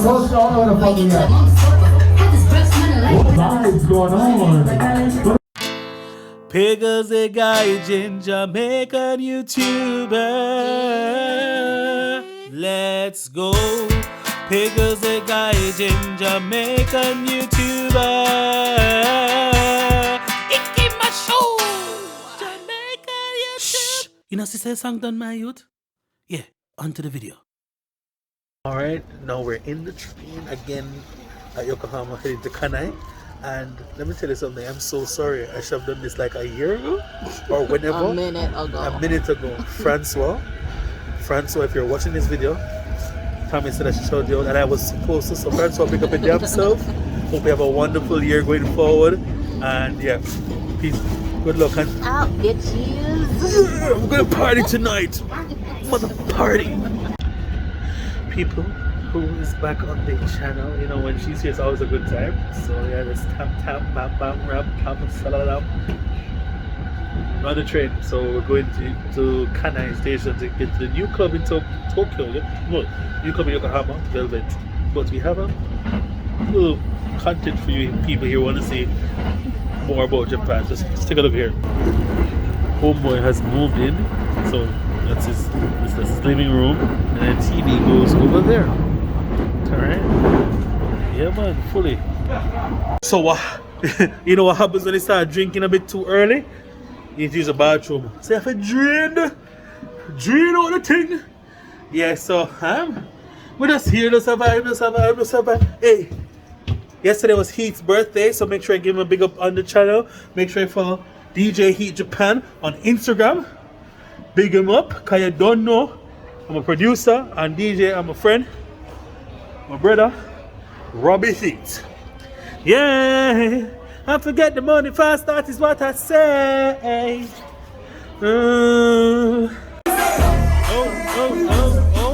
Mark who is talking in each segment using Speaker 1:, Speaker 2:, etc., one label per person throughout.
Speaker 1: What's going on with the fucking guy? What vibes going on?
Speaker 2: Pickles a guy in Jamaican YouTuber. Let's go. Pickles a guy in Jamaican YouTuber. Icky my show. Jamaican YouTube. Shh. You know, sister song done my youth? Yeah, on to the video. Alright, now we're in the train again at Yokohama heading to Kanai. And let me tell you something, I'm so sorry. I should have done this like a year ago or whenever.
Speaker 3: A minute ago.
Speaker 2: Francois, if you're watching this video, Tommy said I should show you that I was supposed to. So Francois, pick up your damn self. Hope you have a wonderful year going forward. And yeah, peace. Good luck. And
Speaker 3: Out, bitches.
Speaker 2: yeah, we're gonna party tonight. Mother party. People who is back on the channel, you know, when she's here it's always a good time. So yeah, let's tap bam bam rap tap salam on the train. So we're going to Kanai station to get to the new club in Tokyo. No, new club in Yokohama, Velvet. But we have a little content for you people here who want to see more about Japan. Just take a look here. Homeboy has moved in, so that's his living room, and then TV goes over there. Alright? Yeah man, fully. So you know what happens when you start drinking a bit too early? You need to use a bathroom. So you have to drain out the thing. Yeah, so we're just here to survive. Hey, yesterday was Heat's birthday, so make sure I give him a big up on the channel. Make sure you follow DJ Heat Japan on Instagram. Big him up, cause you don't know I'm a producer and DJ, I'm a friend. My brother, Robbie Heat. Yeah, I forget the money fast, that is what I say. Oh,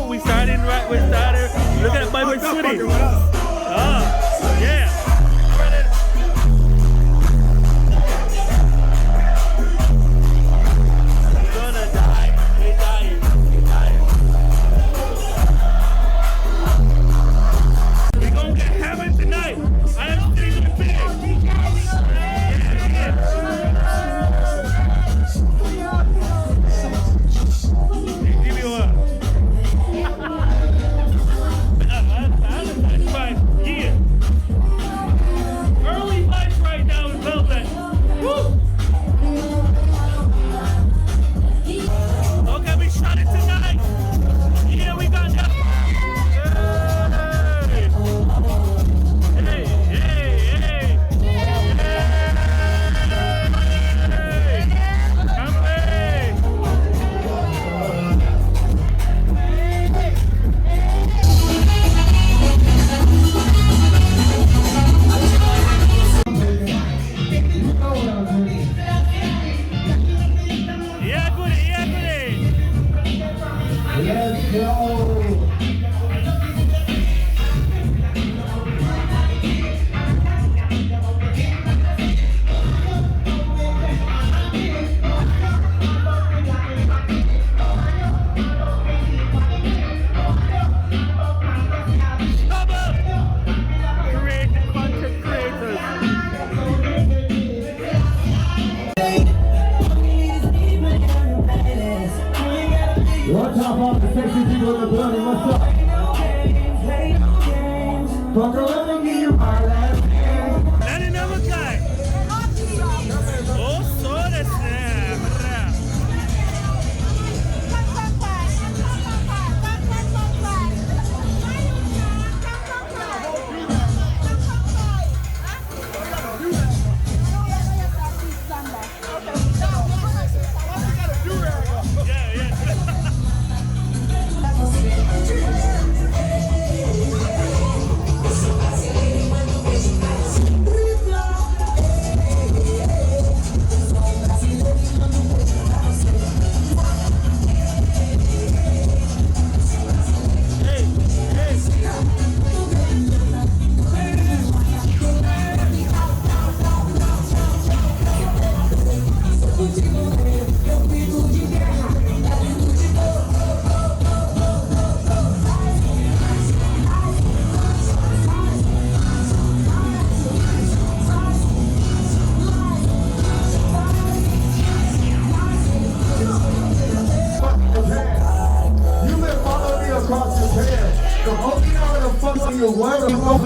Speaker 2: we started right, Look at my boy Switty. Yeah.
Speaker 1: Watch out for the sexy people in the building, what's up? Fuck around and give you my last name.
Speaker 2: Not another guy. Oh, so that's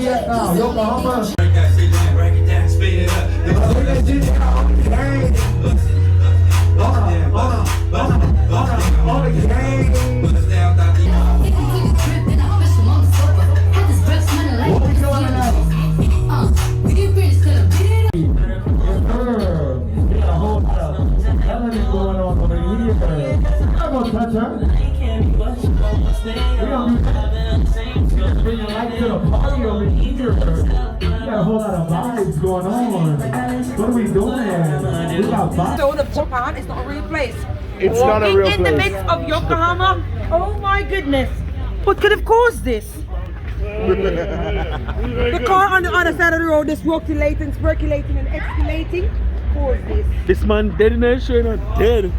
Speaker 1: we at now? Yokohama. Going on. What are we doing? We got vibes.
Speaker 4: So the Japan is not a real place.
Speaker 2: It's not a real
Speaker 4: In the
Speaker 2: place.
Speaker 4: midst of Yokohama. Oh my goodness. What could have caused this? The car on the other side of the road is circulating, percolating and escalating. Caused this.
Speaker 2: This man dead in there, sure not dead.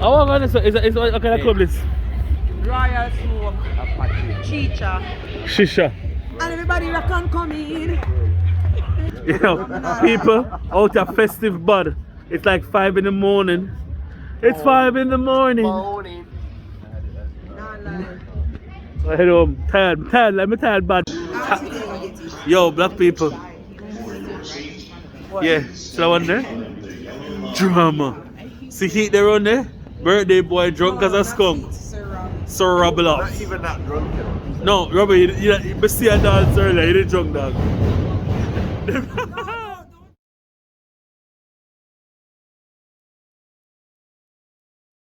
Speaker 2: Oh, God, it's what kind of club this?
Speaker 4: Royal Smoke. Chicha.
Speaker 2: Shisha.
Speaker 4: And everybody can come in.
Speaker 2: You know, people out of festive bud. It's like 5 in the morning. It's 5 in the morning. I head home. Tired, let me tired bad. Yo, black people. Yeah, so one there. Drama. See heat there on there? Birthday boy drunk as a skunk. Sir Roblox.
Speaker 5: Not even that drunk, you know.
Speaker 2: No, Robert, you see a dance earlier, you didn't drunk dog.